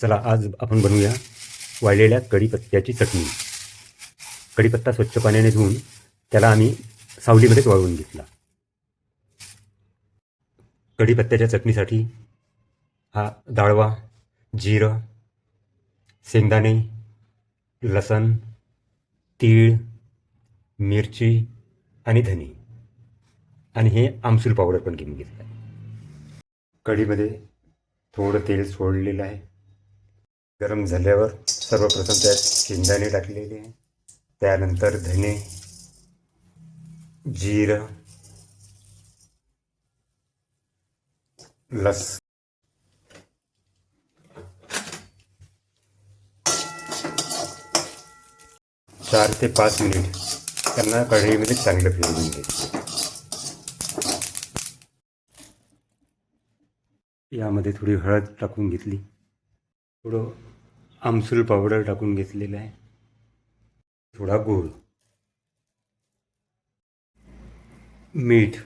चला आज आपण बनवूया वाळलेल्या कढीपत्त्याची चटणी. कढीपत्ता स्वच्छ पाण्याने धुवून त्याला आम्ही सावलीमध्येच वाळवून घेतला. कढीपत्त्याच्या चटणीसाठी हा डाळवा, जिरं, शेंगदाणे, लसण, तीळ, मिरची आणि धने आणि हे आमसूल पावडर पण घेऊन घेतलं आहे. कढीमध्ये थोडं तेल सोडलेलं आहे. गरम झाल्यावर सर्वप्रथम त्यात शेंगदाणे टाकलेले आहे, त्यानंतर धने, जिरं, लस 4 ते 5 मिनिट त्यांना कढईमध्ये चांगलं फिरवून घ्यायचं. यामध्ये थोडी हळद टाकून घेतली, थोडं आमसूल पावडर टाकून घेतलेलं आहे, थोडा गूळ, मीठ,